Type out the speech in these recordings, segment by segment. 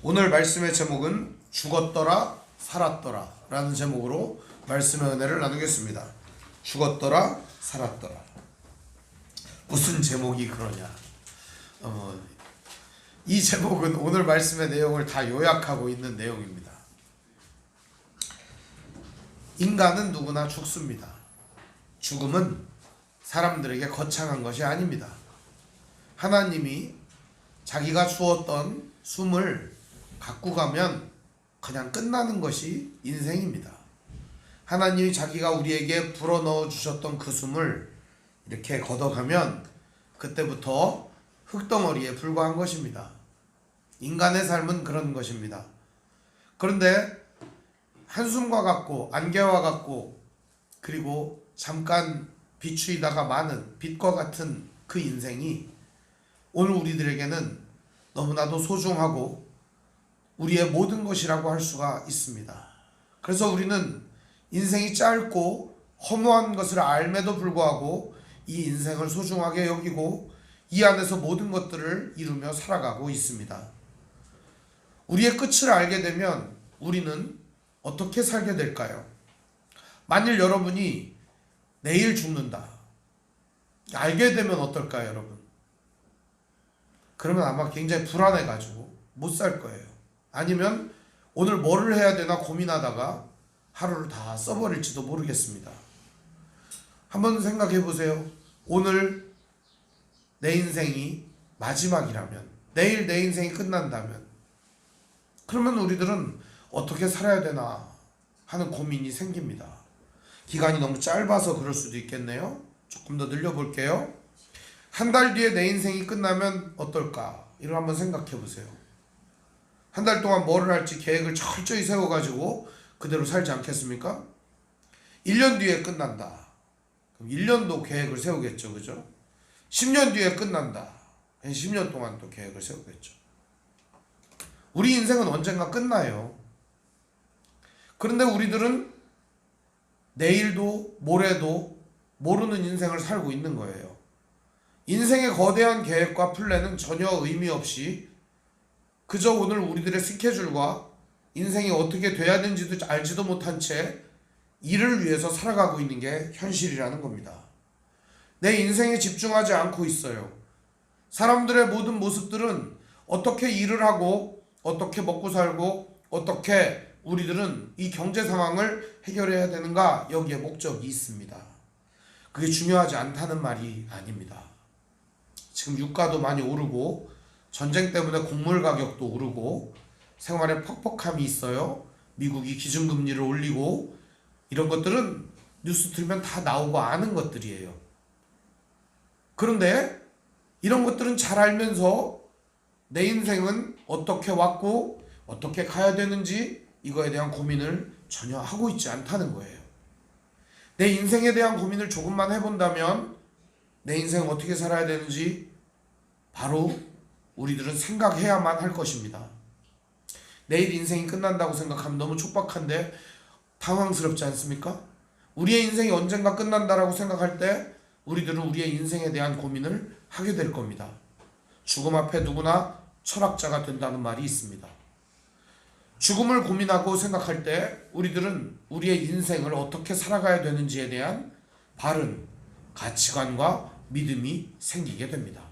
오늘 말씀의 제목은 죽었더라 살았더라 라는 제목으로 말씀의 은혜를 나누겠습니다. 죽었더라 살았더라. 무슨 제목이 그러냐. 이 제목은 오늘 말씀의 내용을 다 요약하고 있는 내용입니다. 인간은 누구나 죽습니다. 죽음은 사람들에게 거창한 것이 아닙니다. 하나님이 자기가 주었던 숨을 갖고 가면 그냥 끝나는 것이 인생입니다. 하나님이 자기가 우리에게 불어넣어 주셨던 그 숨을 이렇게 걷어가면 그때부터 흙덩어리에 불과한 것입니다. 인간의 삶은 그런 것입니다. 그런데 한숨과 같고 안개와 같고 그리고 잠깐 비추이다가 마는 빛과 같은 그 인생이 오늘 우리들에게는 너무나도 소중하고 우리의 모든 것이라고 할 수가 있습니다. 그래서 우리는 인생이 짧고 허무한 것을 알매도 불구하고 이 인생을 소중하게 여기고 이 안에서 모든 것들을 이루며 살아가고 있습니다. 우리의 끝을 알게 되면 우리는 어떻게 살게 될까요? 만일 여러분이 내일 죽는다 알게 되면 어떨까요, 여러분? 그러면 아마 굉장히 불안해가지고 못 살 거예요. 아니면 오늘 뭐를 해야 되나 고민하다가 하루를 다 써버릴지도 모르겠습니다. 한번 생각해 보세요. 오늘 내 인생이 마지막이라면, 내일 내 인생이 끝난다면, 그러면 우리들은 어떻게 살아야 되나 하는 고민이 생깁니다. 기간이 너무 짧아서 그럴 수도 있겠네요. 조금 더 늘려볼게요. 한 달 뒤에 내 인생이 끝나면 어떨까? 이걸 한번 생각해 보세요. 한 달 동안 뭐를 할지 계획을 철저히 세워가지고 그대로 살지 않겠습니까? 1년 뒤에 끝난다. 그럼 1년도 계획을 세우겠죠. 그죠? 10년 뒤에 끝난다. 10년 동안 또 계획을 세우겠죠. 우리 인생은 언젠가 끝나요. 그런데 우리들은 내일도 모레도 모르는 인생을 살고 있는 거예요. 인생의 거대한 계획과 플랜은 전혀 의미 없이 그저 오늘 우리들의 스케줄과 인생이 어떻게 돼야 되는지도 알지도 못한 채 일을 위해서 살아가고 있는 게 현실이라는 겁니다. 내 인생에 집중하지 않고 있어요. 사람들의 모든 모습들은 어떻게 일을 하고 어떻게 먹고 살고 어떻게 우리들은 이 경제 상황을 해결해야 되는가, 여기에 목적이 있습니다. 그게 중요하지 않다는 말이 아닙니다. 지금 유가도 많이 오르고 전쟁 때문에 곡물 가격도 오르고 생활에 퍽퍽함이 있어요. 미국이 기준금리를 올리고 이런 것들은 뉴스 틀면 다 나오고 아는 것들이에요. 그런데 이런 것들은 잘 알면서 내 인생은 어떻게 왔고 어떻게 가야 되는지 이거에 대한 고민을 전혀 하고 있지 않다는 거예요. 내 인생에 대한 고민을 조금만 해본다면 내 인생을 어떻게 살아야 되는지 바로 우리들은 생각해야만 할 것입니다. 내일 인생이 끝난다고 생각하면 너무 촉박한데 당황스럽지 않습니까? 우리의 인생이 언젠가 끝난다라고 생각할 때 우리들은 우리의 인생에 대한 고민을 하게 될 겁니다. 죽음 앞에 누구나 철학자가 된다는 말이 있습니다. 죽음을 고민하고 생각할 때 우리들은 우리의 인생을 어떻게 살아가야 되는지에 대한 바른 가치관과 믿음이 생기게 됩니다.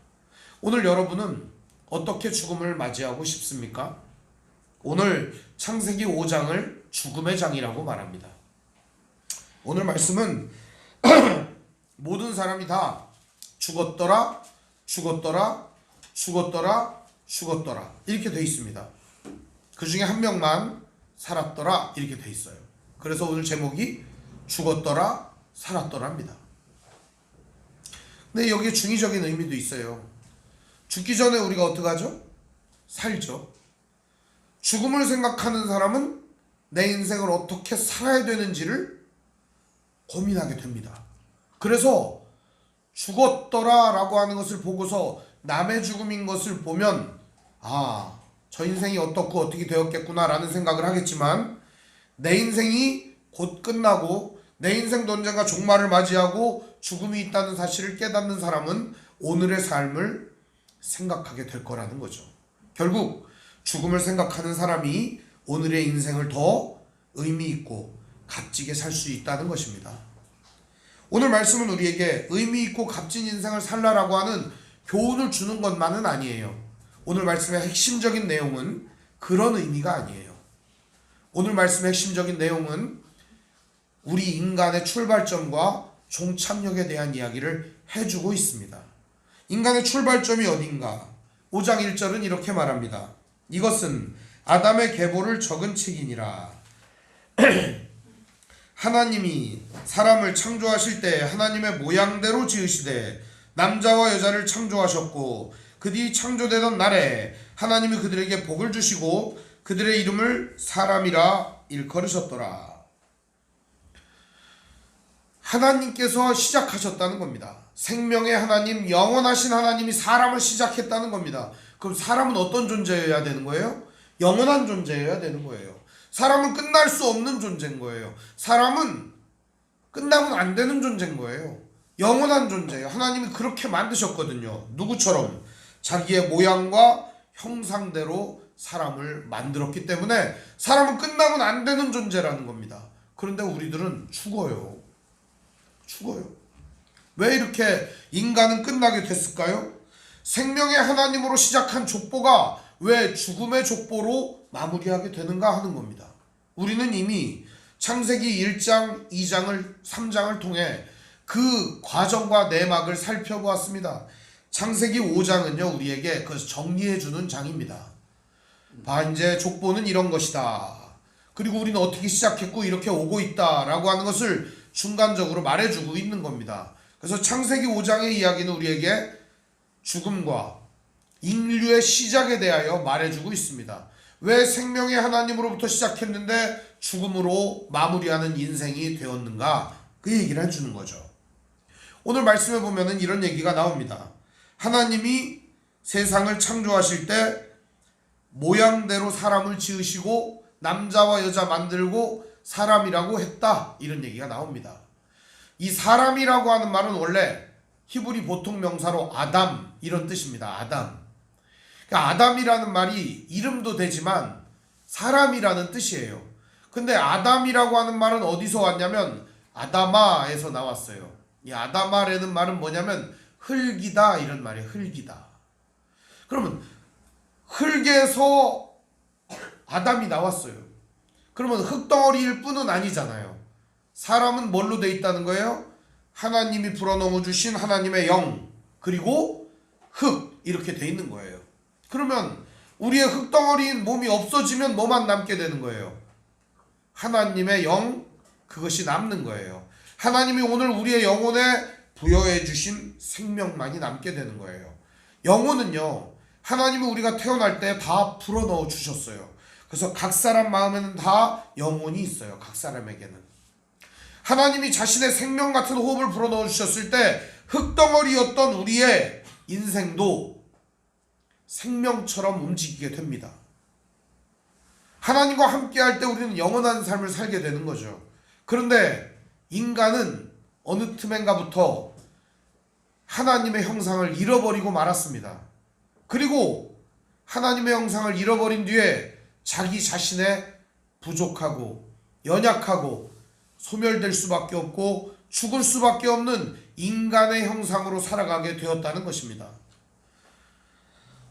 오늘 여러분은 어떻게 죽음을 맞이하고 싶습니까? 오늘 창세기 5장을 죽음의 장이라고 말합니다. 오늘 말씀은 모든 사람이 다 죽었더라, 죽었더라, 죽었더라, 죽었더라 이렇게 돼 있습니다. 그 중에 한 명만 살았더라 이렇게 돼 있어요. 그래서 오늘 제목이 죽었더라, 살았더라입니다. 근데 여기에 중의적인 의미도 있어요. 죽기 전에 우리가 어떻게 하죠? 살죠. 죽음을 생각하는 사람은 내 인생을 어떻게 살아야 되는지를 고민하게 됩니다. 그래서 죽었더라 라고 하는 것을 보고서 남의 죽음인 것을 보면 저 인생이 어떻고 어떻게 되었겠구나 라는 생각을 하겠지만 내 인생이 곧 끝나고 내 인생도 언젠가 종말을 맞이하고 죽음이 있다는 사실을 깨닫는 사람은 오늘의 삶을 생각하게 될 거라는 거죠. 결국 죽음을 생각하는 사람이 오늘의 인생을 더 의미 있고 값지게 살 수 있다는 것입니다. 오늘 말씀은 우리에게 의미 있고 값진 인생을 살라라고 하는 교훈을 주는 것만은 아니에요. 오늘 말씀의 핵심적인 내용은 그런 의미가 아니에요. 오늘 말씀의 핵심적인 내용은 우리 인간의 출발점과 종착역에 대한 이야기를 해주고 있습니다. 인간의 출발점이 어딘가? 5장 1절은 이렇게 말합니다. 이것은 아담의 계보를 적은 책이니라. 하나님이 사람을 창조하실 때 하나님의 모양대로 지으시되 남자와 여자를 창조하셨고 그들이 창조되던 날에 하나님이 그들에게 복을 주시고 그들의 이름을 사람이라 일컬으셨더라. 하나님께서 시작하셨다는 겁니다. 생명의 하나님, 영원하신 하나님이 사람을 시작했다는 겁니다. 그럼 사람은 어떤 존재여야 되는 거예요? 영원한 존재여야 되는 거예요. 사람은 끝날 수 없는 존재인 거예요. 사람은 끝나면 안 되는 존재인 거예요. 영원한 존재예요. 하나님이 그렇게 만드셨거든요. 누구처럼? 자기의 모양과 형상대로 사람을 만들었기 때문에 사람은 끝나면 안 되는 존재라는 겁니다. 그런데 우리들은 죽어요. 왜 이렇게 인간은 끝나게 됐을까요? 생명의 하나님으로 시작한 족보가 왜 죽음의 족보로 마무리하게 되는가 하는 겁니다. 우리는 이미 창세기 1장, 2장을 3장을 통해 그 과정과 내막을 살펴보았습니다. 창세기 5장은요 우리에게 그것을 정리해주는 장입니다. 이제 족보는 이런 것이다. 그리고 우리는 어떻게 시작했고 이렇게 오고 있다라고 하는 것을 중간적으로 말해주고 있는 겁니다. 그래서 창세기 5장의 이야기는 우리에게 죽음과 인류의 시작에 대하여 말해주고 있습니다. 왜 생명의 하나님으로부터 시작했는데 죽음으로 마무리하는 인생이 되었는가? 그 얘기를 해주는 거죠. 오늘 말씀에 보면은 이런 얘기가 나옵니다. 하나님이 세상을 창조하실 때 모양대로 사람을 지으시고 남자와 여자 만들고 사람이라고 했다. 이런 얘기가 나옵니다. 이 사람이라고 하는 말은 원래 히브리 보통 명사로 아담 이런 뜻입니다. 아담. 그러니까 아담이라는 말이 이름도 되지만 사람이라는 뜻이에요. 근데 아담이라고 하는 말은 어디서 왔냐면 아다마에서 나왔어요. 이 아다마라는 말은 뭐냐면 흙이다 이런 말이에요. 흙이다. 그러면 흙에서 아담이 나왔어요. 그러면 흙덩어리일 뿐은 아니잖아요. 사람은 뭘로 돼 있다는 거예요? 하나님이 불어넣어 주신 하나님의 영 그리고 흙 이렇게 돼 있는 거예요. 그러면 우리의 흙덩어리인 몸이 없어지면 뭐만 남게 되는 거예요? 하나님의 영 그것이 남는 거예요. 하나님이 오늘 우리의 영혼에 부여해 주신 생명만이 남게 되는 거예요. 영혼은요 하나님이 우리가 태어날 때 다 불어넣어 주셨어요. 그래서 각 사람 마음에는 다 영혼이 있어요. 각 사람에게는. 하나님이 자신의 생명 같은 호흡을 불어넣어 주셨을 때 흙덩어리였던 우리의 인생도 생명처럼 움직이게 됩니다. 하나님과 함께 할 때 우리는 영원한 삶을 살게 되는 거죠. 그런데 인간은 어느 틈엔가부터 하나님의 형상을 잃어버리고 말았습니다. 그리고 하나님의 형상을 잃어버린 뒤에 자기 자신의 부족하고 연약하고 소멸될 수밖에 없고 죽을 수밖에 없는 인간의 형상으로 살아가게 되었다는 것입니다.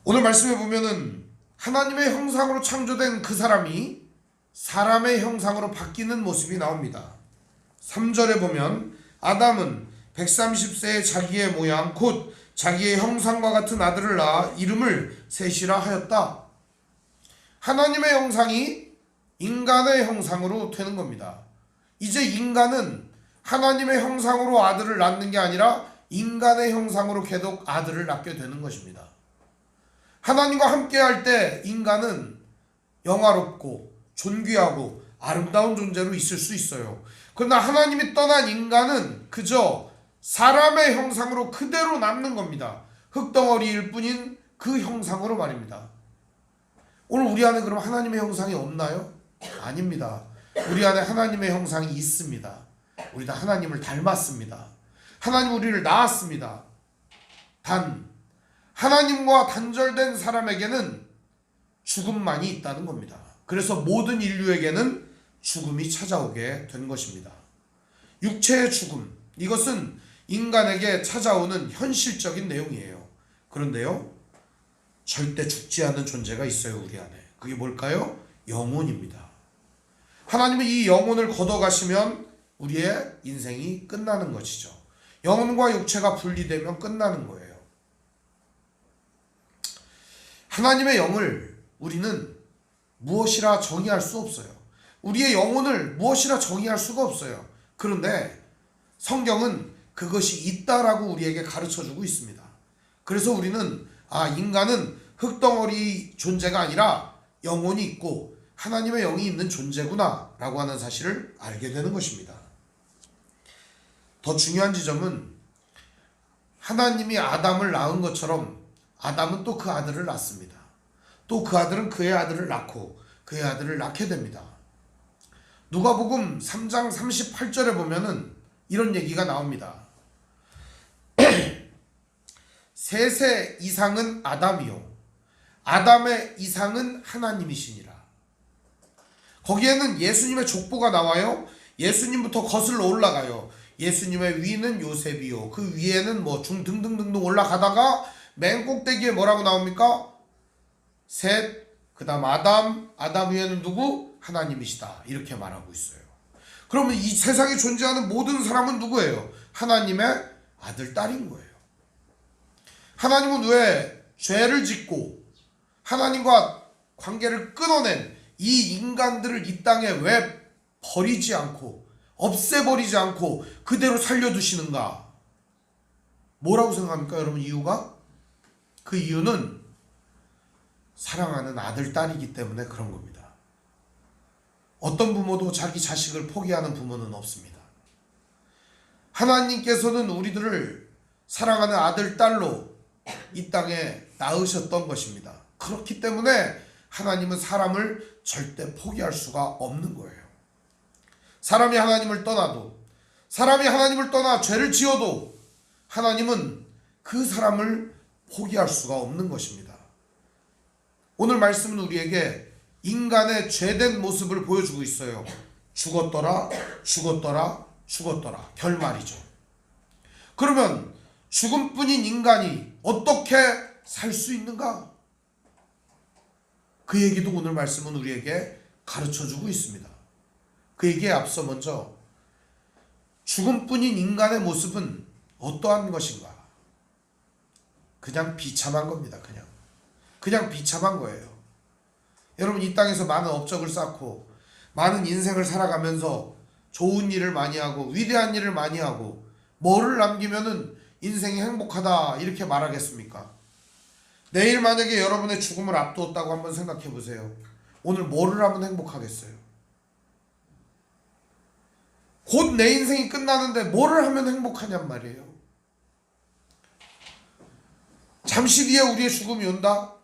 오늘 말씀에 보면은 하나님의 형상으로 창조된 그 사람이 사람의 형상으로 바뀌는 모습이 나옵니다. 3절에 보면 아담은 130세의 자기의 모양 곧 자기의 형상과 같은 아들을 낳아 이름을 셋이라 하였다. 하나님의 형상이 인간의 형상으로 되는 겁니다. 이제 인간은 하나님의 형상으로 아들을 낳는 게 아니라 인간의 형상으로 계속 아들을 낳게 되는 것입니다. 하나님과 함께 할 때 인간은 영화롭고 존귀하고 아름다운 존재로 있을 수 있어요. 그러나 하나님이 떠난 인간은 그저 사람의 형상으로 그대로 남는 겁니다. 흙덩어리일 뿐인 그 형상으로 말입니다. 오늘 우리 안에 그럼 하나님의 형상이 없나요? 아닙니다. 우리 안에 하나님의 형상이 있습니다. 우리 다 하나님을 닮았습니다. 하나님 우리를 낳았습니다. 단 하나님과 단절된 사람에게는 죽음만이 있다는 겁니다. 그래서 모든 인류에게는 죽음이 찾아오게 된 것입니다. 육체의 죽음, 이것은 인간에게 찾아오는 현실적인 내용이에요. 그런데요, 절대 죽지 않는 존재가 있어요, 우리 안에. 그게 뭘까요? 영혼입니다. 하나님은 이 영혼을 걷어가시면 우리의 인생이 끝나는 것이죠. 영혼과 육체가 분리되면 끝나는 거예요. 하나님의 영을 우리는 무엇이라 정의할 수 없어요. 우리의 영혼을 무엇이라 정의할 수가 없어요. 그런데 성경은 그것이 있다라고 우리에게 가르쳐주고 있습니다. 그래서 우리는 인간은 흙덩어리 존재가 아니라 영혼이 있고 하나님의 영이 있는 존재구나 라고 하는 사실을 알게 되는 것입니다. 더 중요한 지점은 하나님이 아담을 낳은 것처럼 아담은 또 그 아들을 낳습니다. 또 그 아들은 그의 아들을 낳고 그의 아들을 낳게 됩니다. 누가복음 3장 38절에 보면은 이런 얘기가 나옵니다. 셋의 이상은 아담이요 아담의 이상은 하나님이시니라. 거기에는 예수님의 족보가 나와요. 예수님부터 거슬러 올라가요. 예수님의 위는 요셉이요 그 위에는 등등등등 올라가다가 맨 꼭대기에 뭐라고 나옵니까? 셋, 그 다음 아담 위에는 누구? 하나님이시다. 이렇게 말하고 있어요. 그러면 이 세상에 존재하는 모든 사람은 누구예요? 하나님의 아들, 딸인 거예요. 하나님은 왜 죄를 짓고 하나님과 관계를 끊어낸 이 인간들을 이 땅에 왜 버리지 않고 없애버리지 않고 그대로 살려두시는가? 뭐라고 생각합니까, 여러분? 이유가? 그 이유는 사랑하는 아들, 딸이기 때문에 그런 겁니다. 어떤 부모도 자기 자식을 포기하는 부모는 없습니다. 하나님께서는 우리들을 사랑하는 아들, 딸로 이 땅에 낳으셨던 것입니다. 그렇기 때문에 하나님은 사람을 절대 포기할 수가 없는 거예요. 사람이 하나님을 떠나도, 사람이 하나님을 떠나 죄를 지어도 하나님은 그 사람을 포기할 수가 없는 것입니다. 오늘 말씀은 우리에게 인간의 죄된 모습을 보여주고 있어요. 죽었더라, 죽었더라, 죽었더라. 결말이죠. 그러면 죽음뿐인 인간이 어떻게 살 수 있는가? 그 얘기도 오늘 말씀은 우리에게 가르쳐주고 있습니다. 그 얘기에 앞서 먼저 죽음뿐인 인간의 모습은 어떠한 것인가? 그냥 비참한 겁니다. 그냥 비참한 거예요. 여러분, 이 땅에서 많은 업적을 쌓고 많은 인생을 살아가면서 좋은 일을 많이 하고 위대한 일을 많이 하고 뭐를 남기면은 인생이 행복하다 이렇게 말하겠습니까? 내일 만약에 여러분의 죽음을 앞두었다고 한번 생각해 보세요. 오늘 뭐를 하면 행복하겠어요? 곧 내 인생이 끝나는데 뭐를 하면 행복하냔 말이에요. 잠시 뒤에 우리의 죽음이 온다?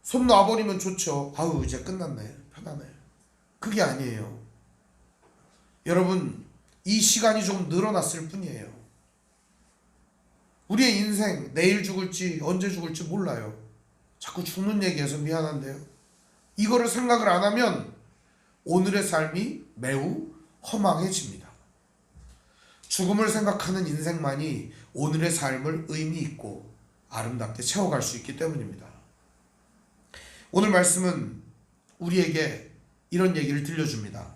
손 놔버리면 좋죠. 아우, 이제 끝났네, 편하네. 그게 아니에요. 여러분, 이 시간이 좀 늘어났을 뿐이에요. 우리의 인생, 내일 죽을지 언제 죽을지 몰라요. 자꾸 죽는 얘기해서 미안한데요, 이거를 생각을 안 하면 오늘의 삶이 매우 허망해집니다. 죽음을 생각하는 인생만이 오늘의 삶을 의미 있고 아름답게 채워갈 수 있기 때문입니다. 오늘 말씀은 우리에게 이런 얘기를 들려줍니다.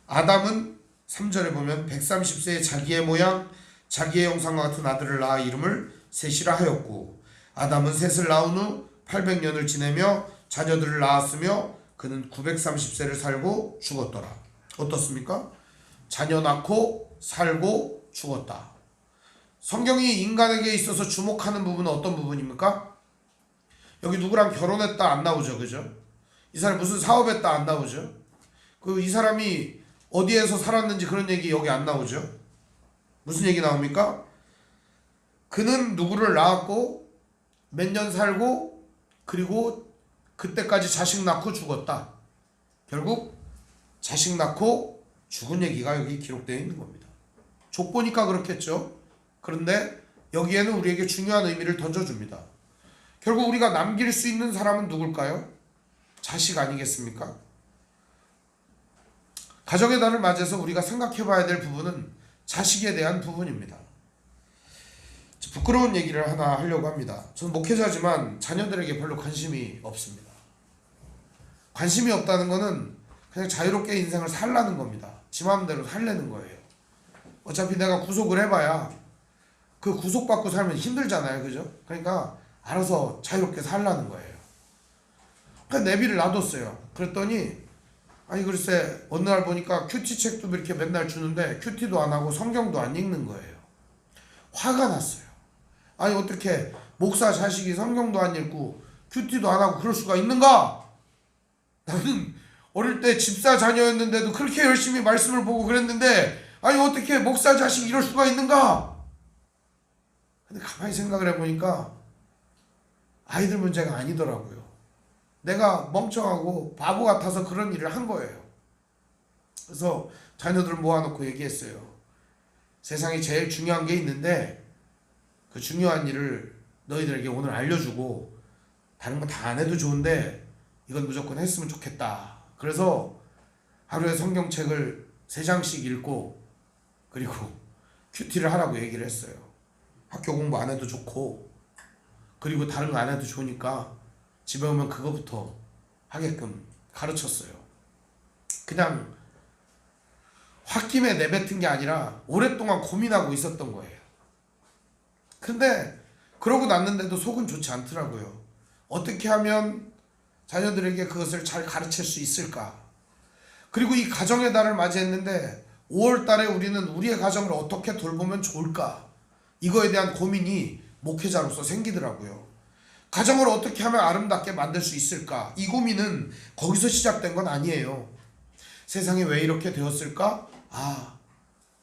아담은 3절에 보면 130세에 자기의 모양 자기의 형상과 같은 아들을 낳아 이름을 셋이라 하였고, 아담은 셋을 낳은 후 800년을 지내며 자녀들을 낳았으며 그는 930세를 살고 죽었더라. 어떻습니까? 자녀 낳고 살고 죽었다. 성경이 인간에게 있어서 주목하는 부분은 어떤 부분입니까? 여기 누구랑 결혼했다 안 나오죠, 그죠? 이 사람이 무슨 사업했다 안 나오죠? 이 사람이 어디에서 살았는지 그런 얘기 여기 안 나오죠? 무슨 얘기 나옵니까? 그는 누구를 낳았고 몇 년 살고 그리고 그때까지 자식 낳고 죽었다. 결국 자식 낳고 죽은 얘기가 여기 기록되어 있는 겁니다. 족보니까 그렇겠죠. 그런데 여기에는 우리에게 중요한 의미를 던져줍니다. 결국 우리가 남길 수 있는 사람은 누굴까요? 자식 아니겠습니까? 가정의 달을 맞이해서 우리가 생각해 봐야 될 부분은 자식에 대한 부분입니다. 부끄러운 얘기를 하나 하려고 합니다. 저는 목회자지만 자녀들에게 별로 관심이 없습니다. 관심이 없다는 거는 그냥 자유롭게 인생을 살라는 겁니다. 지 마음대로 살려는 거예요. 어차피 내가 구속을 해봐야 그 구속받고 살면 힘들잖아요. 그죠? 그러니까 알아서 자유롭게 살라는 거예요. 그냥 내비를 놔뒀어요. 그랬더니 아니 글쎄 어느 날 보니까 큐티 책도 이렇게 맨날 주는데 큐티도 안 하고 성경도 안 읽는 거예요. 화가 났어요. 아니 어떻게 목사 자식이 성경도 안 읽고 큐티도 안 하고 그럴 수가 있는가? 나는 어릴 때 집사 자녀였는데도 그렇게 열심히 말씀을 보고 그랬는데 아니 어떻게 목사 자식이 이럴 수가 있는가? 근데 가만히 생각을 해보니까 아이들 문제가 아니더라고요. 내가 멍청하고 바보 같아서 그런 일을 한 거예요. 그래서 자녀들을 모아놓고 얘기했어요. 세상에 제일 중요한 게 있는데 그 중요한 일을 너희들에게 오늘 알려주고 다른 거 다 안 해도 좋은데 이건 무조건 했으면 좋겠다. 그래서 하루에 성경책을 3장씩 읽고 그리고 큐티를 하라고 얘기를 했어요. 학교 공부 안 해도 좋고 그리고 다른 거 안 해도 좋으니까 집에 오면 그거부터 하게끔 가르쳤어요. 그냥 홧김에 내뱉은 게 아니라 오랫동안 고민하고 있었던 거예요. 근데 그러고 났는데도 속은 좋지 않더라고요. 어떻게 하면 자녀들에게 그것을 잘 가르칠 수 있을까? 그리고 이 가정의 달을 맞이했는데 5월 달에 우리는 우리의 가정을 어떻게 돌보면 좋을까? 이거에 대한 고민이 목회자로서 생기더라고요. 가정을 어떻게 하면 아름답게 만들 수 있을까? 이 고민은 거기서 시작된 건 아니에요. 세상이 왜 이렇게 되었을까? 아,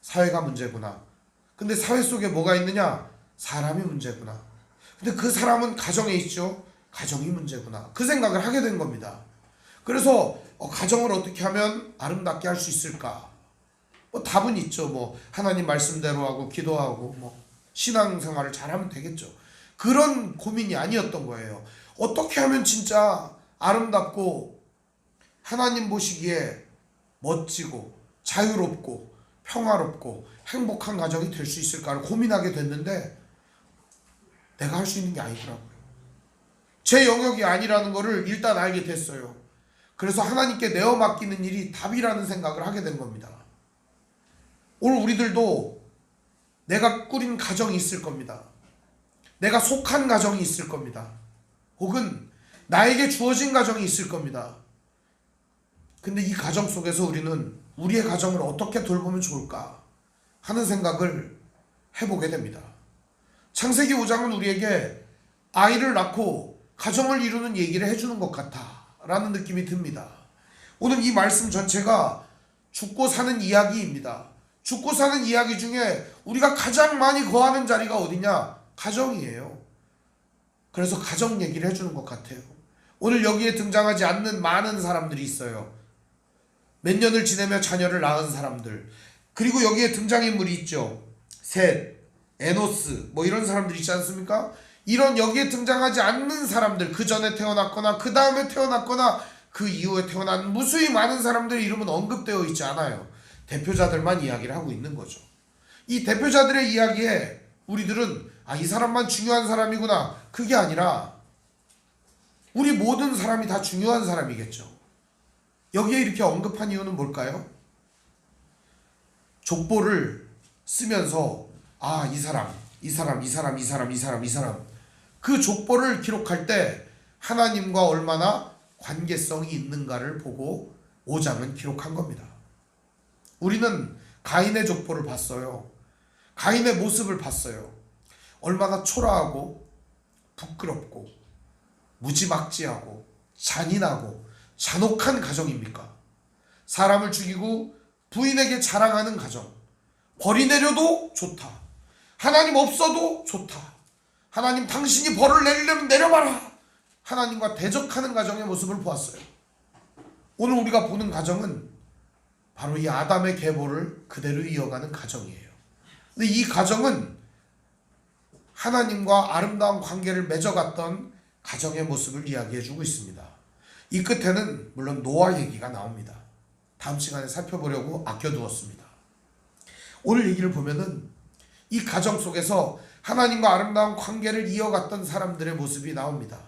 사회가 문제구나. 근데 사회 속에 뭐가 있느냐? 사람이 문제구나. 근데 그 사람은 가정에 있죠. 가정이 문제구나. 그 생각을 하게 된 겁니다. 그래서 가정을 어떻게 하면 아름답게 할 수 있을까? 답은 있죠. 하나님 말씀대로 하고 기도하고 신앙생활을 잘하면 되겠죠. 그런 고민이 아니었던 거예요. 어떻게 하면 진짜 아름답고 하나님 보시기에 멋지고 자유롭고 평화롭고 행복한 가정이 될 수 있을까를 고민하게 됐는데 내가 할 수 있는 게 아니더라고요. 제 영역이 아니라는 거를 일단 알게 됐어요. 그래서 하나님께 내어 맡기는 일이 답이라는 생각을 하게 된 겁니다. 오늘 우리들도 내가 꾸린 가정이 있을 겁니다. 내가 속한 가정이 있을 겁니다. 혹은 나에게 주어진 가정이 있을 겁니다. 근데 이 가정 속에서 우리는 우리의 가정을 어떻게 돌보면 좋을까 하는 생각을 해보게 됩니다. 창세기 5장은 우리에게 아이를 낳고 가정을 이루는 얘기를 해주는 것 같아 라는 느낌이 듭니다. 오늘 이 말씀 전체가 죽고 사는 이야기입니다. 죽고 사는 이야기 중에 우리가 가장 많이 거하는 자리가 어디냐? 가정이에요. 그래서 가정 얘기를 해주는 것 같아요. 오늘 여기에 등장하지 않는 많은 사람들이 있어요. 몇 년을 지내며 자녀를 낳은 사람들, 그리고 여기에 등장인물이 있죠. 셋, 에노스 이런 사람들 있지 않습니까? 이런 여기에 등장하지 않는 사람들, 그 전에 태어났거나 그 다음에 태어났거나 그 이후에 태어난 무수히 많은 사람들의 이름은 언급되어 있지 않아요. 대표자들만 이야기를 하고 있는 거죠. 이 대표자들의 이야기에 우리들은 이 사람만 중요한 사람이구나, 그게 아니라 우리 모든 사람이 다 중요한 사람이겠죠. 여기에 이렇게 언급한 이유는 뭘까요? 족보를 쓰면서 이 사람 그 족보를 기록할 때 하나님과 얼마나 관계성이 있는가를 보고 5장은 기록한 겁니다. 우리는 가인의 족보를 봤어요. 가인의 모습을 봤어요. 얼마나 초라하고 부끄럽고 무지막지하고 잔인하고 잔혹한 가정입니까? 사람을 죽이고 부인에게 자랑하는 가정. 벌이 내려도 좋다. 하나님 없어도 좋다. 하나님 당신이 벌을 내리려면 내려봐라. 하나님과 대적하는 가정의 모습을 보았어요. 오늘 우리가 보는 가정은 바로 이 아담의 계보를 그대로 이어가는 가정이에요. 근데 이 가정은 하나님과 아름다운 관계를 맺어갔던 가정의 모습을 이야기해주고 있습니다. 이 끝에는 물론 노아 얘기가 나옵니다. 다음 시간에 살펴보려고 아껴두었습니다. 오늘 얘기를 보면은 이 가정 속에서 하나님과 아름다운 관계를 이어갔던 사람들의 모습이 나옵니다.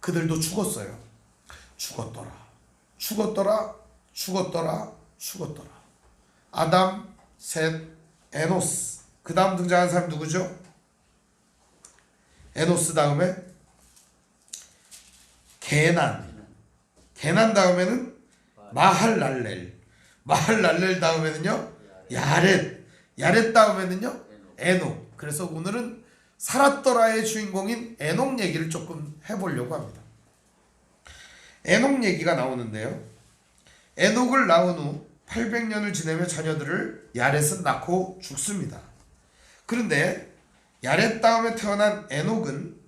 그들도 죽었어요. 죽었더라. 죽었더라. 죽었더라. 죽었더라. 아담, 셋, 에노스. 그 다음 등장한 사람 누구죠? 에노스 다음에 게난. 게난 다음에는 마할랄렐. 마할랄렐 다음에는요 야렛. 야렛 다음에는요 에녹. 그래서 오늘은 살았더라의 주인공인 에녹 얘기를 조금 해보려고 합니다. 에녹 얘기가 나오는데요, 에녹을 낳은 후 800년을 지내며 자녀들을 야렛은 낳고 죽습니다. 그런데 야렛 다음에 태어난 에녹은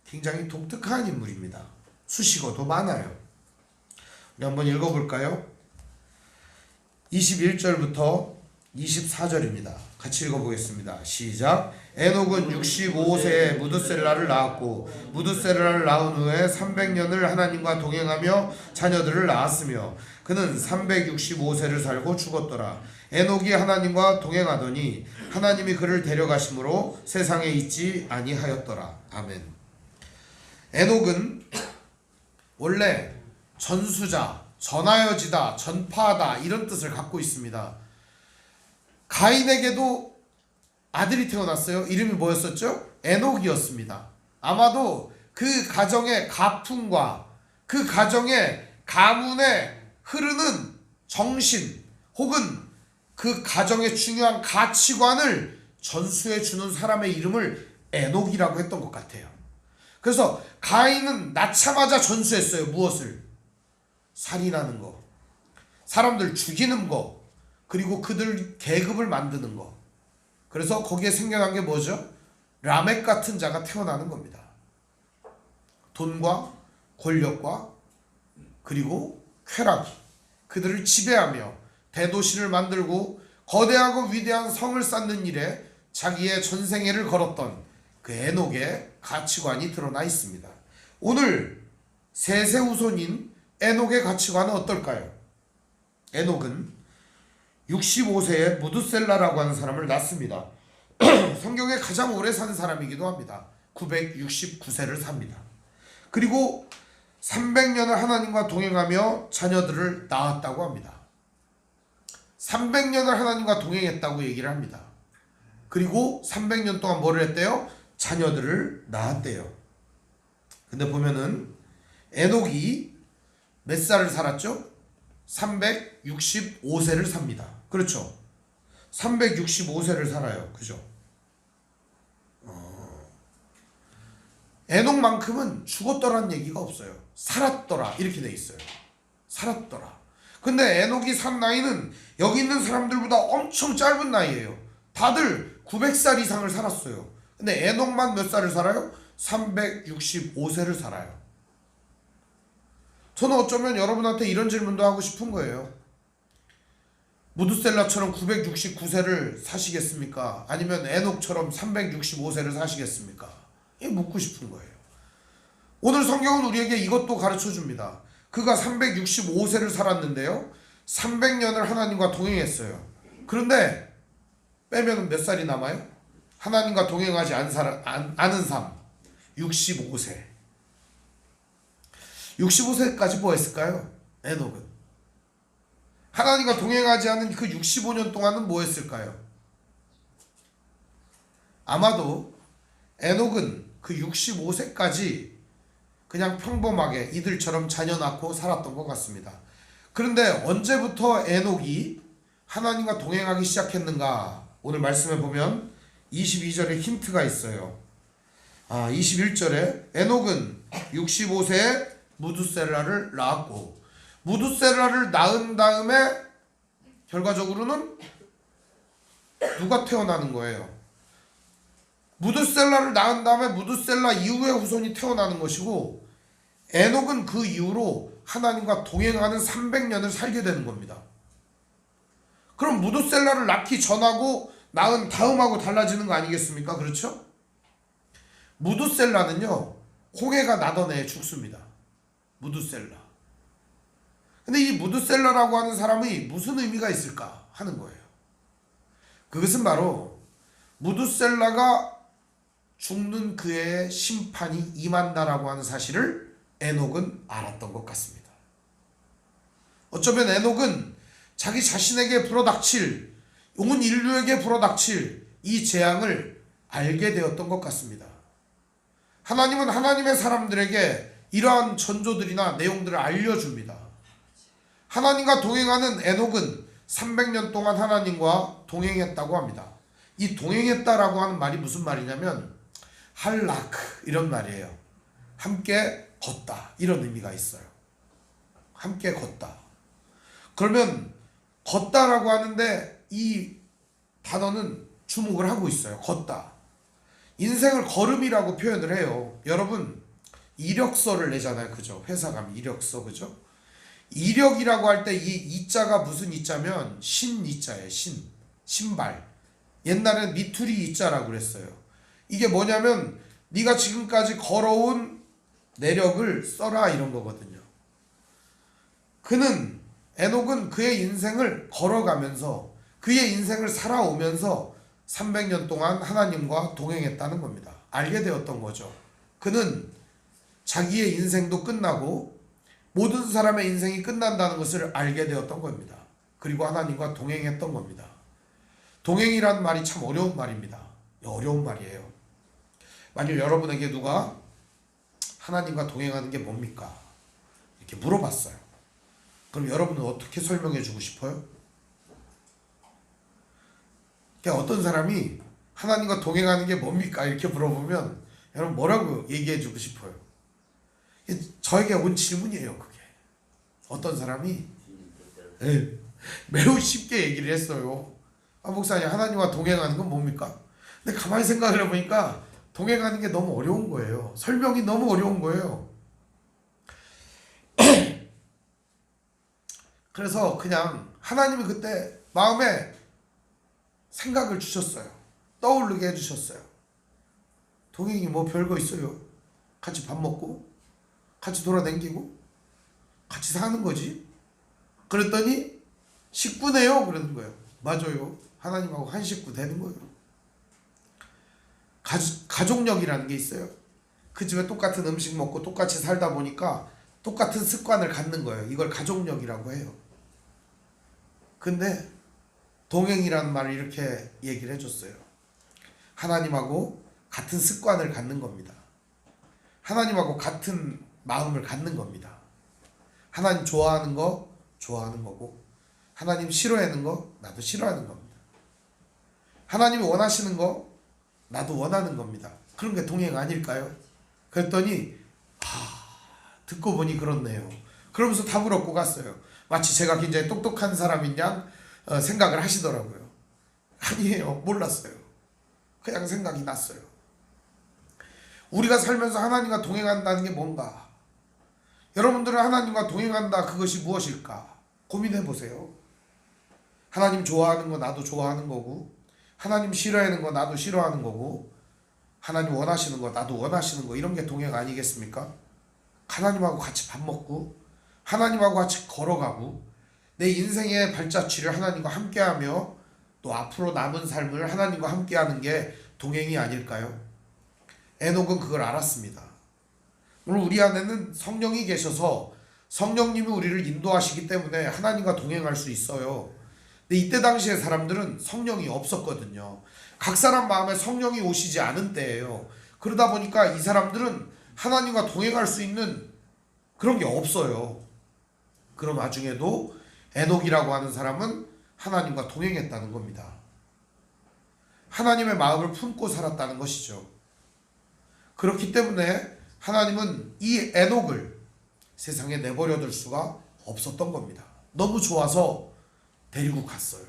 굉장히 독특한 인물입니다. 수식어도 많아요. 우리 한번 읽어볼까요? 21절부터 24절입니다. 같이 읽어보겠습니다. 시작. 에녹은 65세에 무드셀라를 낳았고 무드셀라를 낳은 후에 300년을 하나님과 동행하며 자녀들을 낳았으며 그는 365세를 살고 죽었더라. 에녹이 하나님과 동행하더니 하나님이 그를 데려가심으로 세상에 있지 아니하였더라. 아멘. 에녹은 원래 전수자, 전하여지다, 전파하다 이런 뜻을 갖고 있습니다. 가인에게도 아들이 태어났어요. 이름이 뭐였었죠? 에녹이었습니다. 아마도 그 가정의 가풍과 그 가정의 가문에 흐르는 정신 혹은 그 가정의 중요한 가치관을 전수해 주는 사람의 이름을 에녹이라고 했던 것 같아요. 그래서 가인은 낳자마자 전수했어요. 무엇을? 살인하는 거, 사람들 죽이는 거, 그리고 그들 계급을 만드는 거. 그래서 거기에 생겨난 게 뭐죠? 라멕 같은 자가 태어나는 겁니다. 돈과 권력과 그리고 쾌락이 그들을 지배하며 대도시를 만들고 거대하고 위대한 성을 쌓는 일에 자기의 전생애를 걸었던 그 에녹의 가치관이 드러나 있습니다. 오늘 셋의 후손인 에녹의 가치관은 어떨까요? 에녹은 65세에 무드셀라라고 하는 사람을 낳습니다. 성경에 가장 오래 산 사람이기도 합니다. 969세를 삽니다. 그리고 300년을 하나님과 동행하며 자녀들을 낳았다고 합니다. 300년을 하나님과 동행했다고 얘기를 합니다. 그리고 300년 동안 뭐를 했대요? 자녀들을 낳았대요. 근데 보면은 에녹이 몇 살을 살았죠? 365세를 삽니다. 그렇죠? 365세를 살아요. 그죠? 에녹만큼은 죽었더라는 얘기가 없어요. 살았더라 이렇게 돼 있어요. 살았더라. 근데 에녹이 산 나이는 여기 있는 사람들보다 엄청 짧은 나이예요. 다들 900살 이상을 살았어요. 근데 에녹만 몇 살을 살아요? 365세를 살아요. 저는 어쩌면 여러분한테 이런 질문도 하고 싶은 거예요. 무드셀라처럼 969세를 사시겠습니까? 아니면 에녹처럼 365세를 사시겠습니까? 이게 묻고 싶은 거예요. 오늘 성경은 우리에게 이것도 가르쳐 줍니다. 그가 365세를 살았는데요, 300년을 하나님과 동행했어요. 그런데 빼면 몇 살이 남아요? 하나님과 동행하지 않은 삶 65세. 65세까지 뭐 했을까요? 에녹은 하나님과 동행하지 않은 그 65년 동안은 뭐 했을까요? 아마도 에녹은 그 65세까지 그냥 평범하게 이들처럼 자녀 낳고 살았던 것 같습니다. 그런데 언제부터 에녹이 하나님과 동행하기 시작했는가? 오늘 말씀에 보면 22절에 힌트가 있어요. 21절에 에녹은 65세에 무드셀라를 낳았고, 무드셀라를 낳은 다음에 결과적으로는 누가 태어나는 거예요? 무드셀라를 낳은 다음에 무드셀라 이후에 후손이 태어나는 것이고, 에녹은 그 이후로 하나님과 동행하는 300년을 살게 되는 겁니다. 그럼 무드셀라를 낳기 전하고 낳은 다음하고 달라지는 거 아니겠습니까? 그렇죠? 무드셀라는요 홍해가 나던 애 죽습니다. 무드셀라. 근데 이 무드셀라라고 하는 사람이 무슨 의미가 있을까 하는 거예요. 그것은 바로 무드셀라가 죽는 그의 심판이 임한다라고 하는 사실을 에녹은 알았던 것 같습니다. 어쩌면 에녹은 자기 자신에게 불어닥칠, 온 인류에게 불어닥칠 이 재앙을 알게 되었던 것 같습니다. 하나님은 하나님의 사람들에게 이러한 전조들이나 내용들을 알려줍니다. 하나님과 동행하는 에녹은 300년 동안 하나님과 동행했다고 합니다. 이 동행했다라고 하는 말이 무슨 말이냐면 할라크 이런 말이에요. 함께 걷다 이런 의미가 있어요. 함께 걷다. 그러면 걷다라고 하는데 이 단어는 주목을 하고 있어요. 걷다. 인생을 걸음이라고 표현을 해요. 여러분 이력서를 내잖아요. 그죠? 회사 가면 이력서 그죠? 이력이라고 할 때 이 이자가 무슨 이자면 신이자예요. 신발. 옛날에는 미투리 이자라고 그랬어요. 이게 뭐냐면 네가 지금까지 걸어온 내력을 써라 이런 거거든요. 에녹은 그의 인생을 걸어가면서 그의 인생을 살아오면서 300년 동안 하나님과 동행했다는 겁니다. 알게 되었던 거죠. 그는 자기의 인생도 끝나고 모든 사람의 인생이 끝난다는 것을 알게 되었던 겁니다. 그리고 하나님과 동행했던 겁니다. 동행이라는 말이 참 어려운 말입니다. 어려운 말이에요. 만약 여러분에게 누가 하나님과 동행하는 게 뭡니까? 이렇게 물어봤어요. 그럼 여러분은 어떻게 설명해 주고 싶어요? 그러니까 어떤 사람이 하나님과 동행하는 게 뭡니까? 이렇게 물어보면 여러분 뭐라고 얘기해 주고 싶어요? 저에게 온 질문이에요. 그게 어떤 사람이 매우 쉽게 얘기를 했어요. 목사님 하나님과 동행하는 건 뭡니까? 근데 가만히 생각을 해보니까 동행하는 게 너무 어려운 거예요. 설명이 너무 어려운 거예요. 그래서 그냥 하나님이 그때 마음에 생각을 주셨어요. 떠오르게 해주셨어요. 동행이 뭐 별거 있어요. 같이 밥 먹고 같이 돌아다니고 같이 사는 거지. 그랬더니 식구네요 그러는 거예요. 맞아요. 하나님하고 한 식구 되는 거예요. 가족력이라는 게 있어요. 그 집에 똑같은 음식 먹고 똑같이 살다 보니까 똑같은 습관을 갖는 거예요. 이걸 가족력이라고 해요. 근데 동행이라는 말을 이렇게 얘기를 해줬어요. 하나님하고 같은 습관을 갖는 겁니다. 하나님하고 같은 마음을 갖는 겁니다. 하나님 좋아하는 거 좋아하는 거고 하나님 싫어하는 거 나도 싫어하는 겁니다. 하나님이 원하시는 거 나도 원하는 겁니다. 그런 게 동행 아닐까요? 그랬더니 듣고 보니 그렇네요. 그러면서 답을 얻고 갔어요. 마치 제가 굉장히 똑똑한 사람인 양 생각을 하시더라고요. 아니에요. 몰랐어요. 그냥 생각이 났어요. 우리가 살면서 하나님과 동행한다는 게 뭔가? 여러분들은 하나님과 동행한다 그것이 무엇일까? 고민해 보세요. 하나님 좋아하는 거 나도 좋아하는 거고 하나님 싫어하는 거 나도 싫어하는 거고 하나님 원하시는 거 나도 원하시는 거 이런 게 동행 아니겠습니까? 하나님하고 같이 밥 먹고 하나님하고 같이 걸어가고 내 인생의 발자취를 하나님과 함께하며 또 앞으로 남은 삶을 하나님과 함께하는 게 동행이 아닐까요? 에녹은 그걸 알았습니다. 오늘 우리 안에는 성령이 계셔서 성령님이 우리를 인도하시기 때문에 하나님과 동행할 수 있어요. 근데 이때 당시에 사람들은 성령이 없었거든요. 각 사람 마음에 성령이 오시지 않은 때예요. 그러다 보니까 이 사람들은 하나님과 동행할 수 있는 그런 게 없어요. 그런 와중에도 에녹이라고 하는 사람은 하나님과 동행했다는 겁니다. 하나님의 마음을 품고 살았다는 것이죠. 그렇기 때문에 하나님은 이 에녹을 세상에 내버려 둘 수가 없었던 겁니다. 너무 좋아서 데리고 갔어요.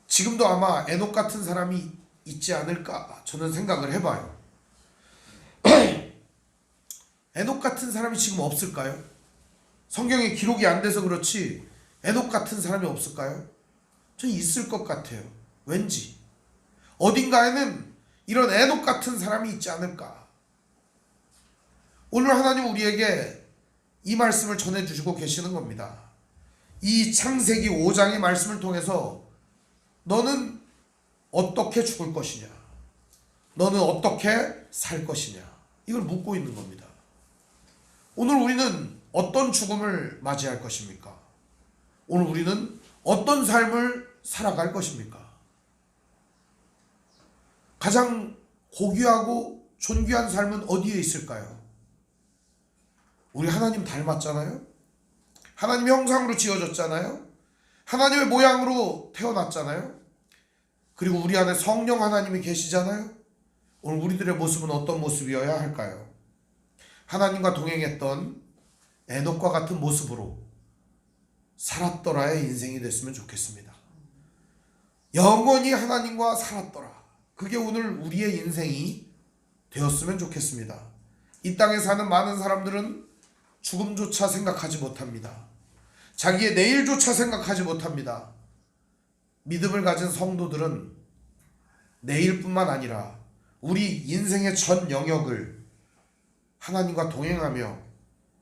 지금도 아마 에녹 같은 사람이 있지 않을까 저는 생각을 해봐요. 에녹 같은 사람이 지금 없을까요? 성경에 기록이 안 돼서 그렇지 에녹 같은 사람이 없을까요? 저는 있을 것 같아요. 왠지 어딘가에는 이런 에녹 같은 사람이 있지 않을까. 오늘 하나님 우리에게 이 말씀을 전해주시고 계시는 겁니다. 이 창세기 5장의 말씀을 통해서 너는 어떻게 죽을 것이냐, 너는 어떻게 살 것이냐, 이걸 묻고 있는 겁니다. 오늘 우리는 어떤 죽음을 맞이할 것입니까? 오늘 우리는 어떤 삶을 살아갈 것입니까? 가장 고귀하고 존귀한 삶은 어디에 있을까요? 우리 하나님 닮았잖아요. 하나님의 형상으로 지어졌잖아요. 하나님의 모양으로 태어났잖아요. 그리고 우리 안에 성령 하나님이 계시잖아요. 오늘 우리들의 모습은 어떤 모습이어야 할까요? 하나님과 동행했던 에녹과 같은 모습으로 살았더라의 인생이 됐으면 좋겠습니다. 영원히 하나님과 살았더라. 그게 오늘 우리의 인생이 되었으면 좋겠습니다. 이 땅에 사는 많은 사람들은 죽음조차 생각하지 못합니다. 자기의 내일조차 생각하지 못합니다. 믿음을 가진 성도들은 내일뿐만 아니라 우리 인생의 전 영역을 하나님과 동행하며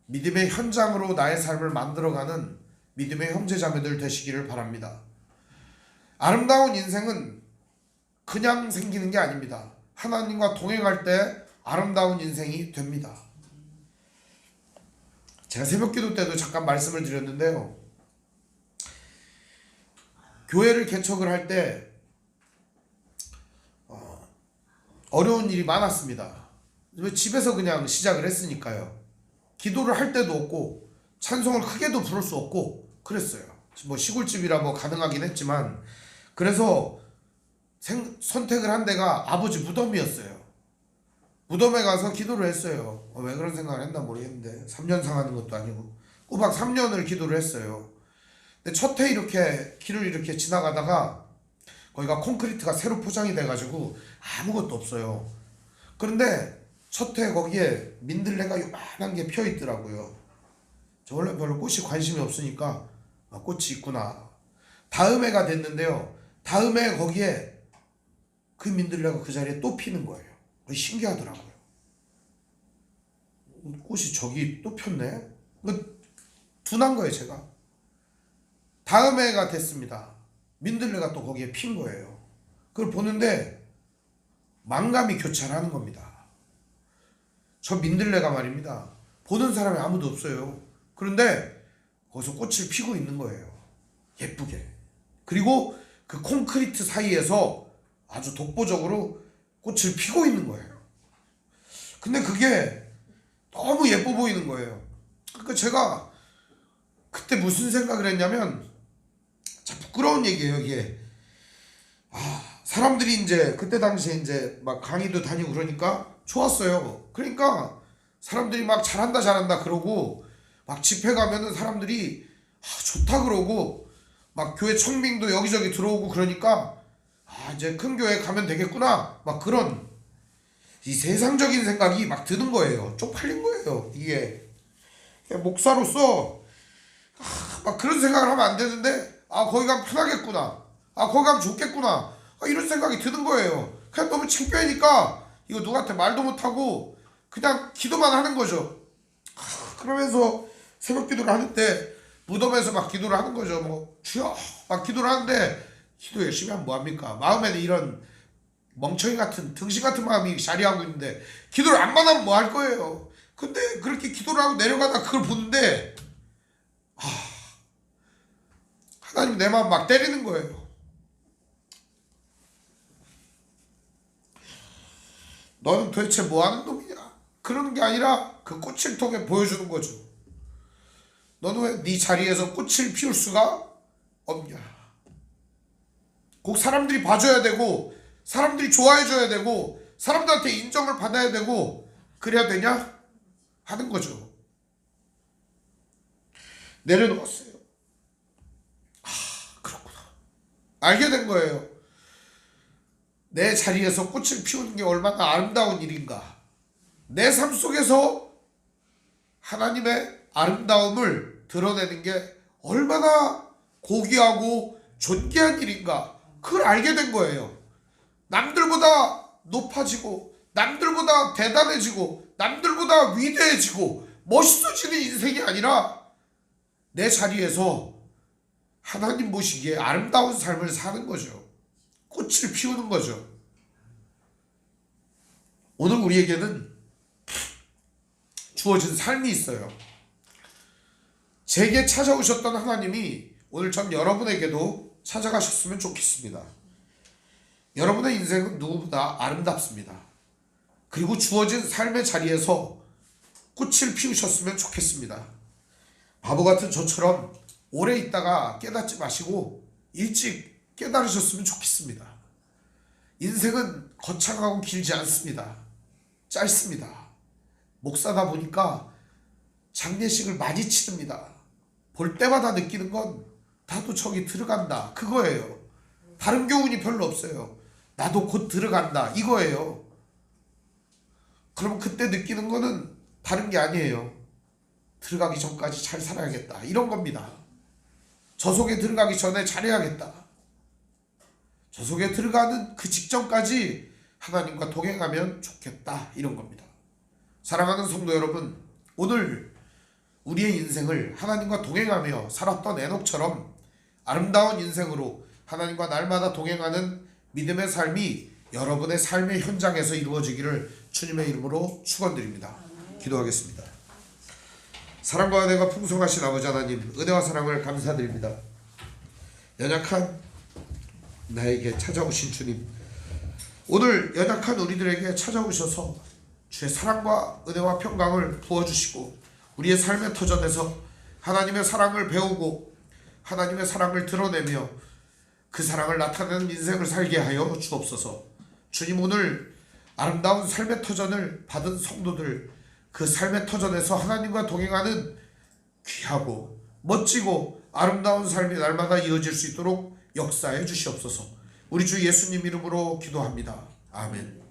믿음의 현장으로 나의 삶을 만들어가는 믿음의 형제자매들 되시기를 바랍니다. 아름다운 인생은 그냥 생기는 게 아닙니다. 하나님과 동행할 때 아름다운 인생이 됩니다. 제가 새벽기도 때도 잠깐 말씀을 드렸는데요. 교회를 개척을 할 때 어려운 일이 많았습니다. 집에서 그냥 시작을 했으니까요. 기도를 할 때도 없고 찬송을 크게도 부를 수 없고 그랬어요. 뭐 시골집이라 뭐 가능하긴 했지만, 그래서 선택을 한 데가 아버지 무덤이었어요. 무덤에 가서 기도를 했어요. 왜 그런 생각을 했나 모르겠는데 3년 상하는 것도 아니고 꼬박 3년을 기도를 했어요. 근데 첫 해 이렇게 길을 이렇게 지나가다가 거기가 콘크리트가 새로 포장이 돼가지고 아무것도 없어요. 그런데 첫 해 거기에 민들레가 요만한 게 펴 있더라고요. 저 원래 별로 꽃이 관심이 없으니까 꽃이 있구나. 다음 해가 됐는데요. 다음 해 거기에 그 민들레가 그 자리에 또 피는 거예요. 신기하더라고요. 꽃이 저기 또 폈네. 둔한 거예요, 제가. 다음 해가 됐습니다. 민들레가 또 거기에 핀 거예요. 그걸 보는데 만감이 교차하는 겁니다. 저 민들레가 말입니다. 보는 사람이 아무도 없어요. 그런데 거기서 꽃을 피고 있는 거예요. 예쁘게. 그리고 그 콘크리트 사이에서 아주 독보적으로 꽃을 피고 있는 거예요. 근데 그게 너무 예뻐 보이는 거예요. 그러니까 제가 그때 무슨 생각을 했냐면, 참 부끄러운 얘기예요, 이게. 사람들이 이제 그때 당시에 이제 막 강의도 다니고 그러니까 좋았어요. 그러니까 사람들이 막 잘한다 그러고, 막 집회 가면은 사람들이 좋다 그러고, 막 교회 청빙도 여기저기 들어오고 그러니까 이제 큰 교회 가면 되겠구나, 막 그런 이 세상적인 생각이 막 드는 거예요. 쪽팔린 거예요. 이게 목사로서 막 그런 생각을 하면 안 되는데, 거기 가면 편하겠구나, 거기 가면 좋겠구나, 이런 생각이 드는 거예요. 그냥 너무 창피하니까 이거 누구한테 말도 못하고 그냥 기도만 하는 거죠. 그러면서 새벽 기도를 하는데 무덤에서 막 기도를 하는 거죠. 뭐 주여 막 기도를 하는데, 기도 열심히 하면 뭐합니까? 마음에는 이런 멍청이 같은 등신 같은 마음이 자리하고 있는데 기도를 안만 하면 뭐 할 거예요. 근데 그렇게 기도를 하고 내려가다 그걸 보는데 하나님 내 마음 막 때리는 거예요. 너는 도대체 뭐 하는 놈이냐? 그러는 게 아니라 그 꽃을 통해 보여주는 거죠. 너는 왜 네 자리에서 꽃을 피울 수가 없냐? 꼭 사람들이 봐줘야 되고, 사람들이 좋아해줘야 되고, 사람들한테 인정을 받아야 되고 그래야 되냐? 하는 거죠. 내려놓았어요. 그렇구나. 알게 된 거예요. 내 자리에서 꽃을 피우는 게 얼마나 아름다운 일인가. 내 삶 속에서 하나님의 아름다움을 드러내는 게 얼마나 고귀하고 존귀한 일인가. 그걸 알게 된 거예요. 남들보다 높아지고, 남들보다 대단해지고, 남들보다 위대해지고 멋있어지는 인생이 아니라 내 자리에서 하나님 보시기에 아름다운 삶을 사는 거죠. 꽃을 피우는 거죠. 오늘 우리에게는 주어진 삶이 있어요. 제게 찾아오셨던 하나님이 오늘 전 여러분에게도 찾아가셨으면 좋겠습니다. 여러분의 인생은 누구보다 아름답습니다. 그리고 주어진 삶의 자리에서 꽃을 피우셨으면 좋겠습니다. 바보 같은 저처럼 오래 있다가 깨닫지 마시고 일찍 깨달으셨으면 좋겠습니다. 인생은 거창하고 길지 않습니다. 짧습니다. 목사다 보니까 장례식을 많이 치릅니다. 볼 때마다 느끼는 건 나도 저기 들어간다 그거예요. 다른 교훈이 별로 없어요. 나도 곧 들어간다 이거예요. 그럼 그때 느끼는 거는 다른 게 아니에요. 들어가기 전까지 잘 살아야겠다 이런 겁니다. 저 속에 들어가기 전에 잘해야겠다. 저 속에 들어가는 그 직전까지 하나님과 동행하면 좋겠다 이런 겁니다. 사랑하는 성도 여러분, 오늘 우리의 인생을 하나님과 동행하며 살았던 에녹처럼 아름다운 인생으로 하나님과 날마다 동행하는 믿음의 삶이 여러분의 삶의 현장에서 이루어지기를 주님의 이름으로 축원드립니다. 기도하겠습니다. 사랑과 은혜가 풍성하신 아버지 하나님, 은혜와 사랑을 감사드립니다. 연약한 나에게 찾아오신 주님, 오늘 연약한 우리들에게 찾아오셔서 주의 사랑과 은혜와 평강을 부어주시고 우리의 삶의 터전에서 하나님의 사랑을 배우고 하나님의 사랑을 드러내며 그 사랑을 나타내는 인생을 살게 하여 주옵소서. 주님, 오늘 아름다운 삶의 터전을 받은 성도들, 그 삶의 터전에서 하나님과 동행하는 귀하고 멋지고 아름다운 삶이 날마다 이어질 수 있도록 역사해 주시옵소서. 우리 주 예수님 이름으로 기도합니다. 아멘.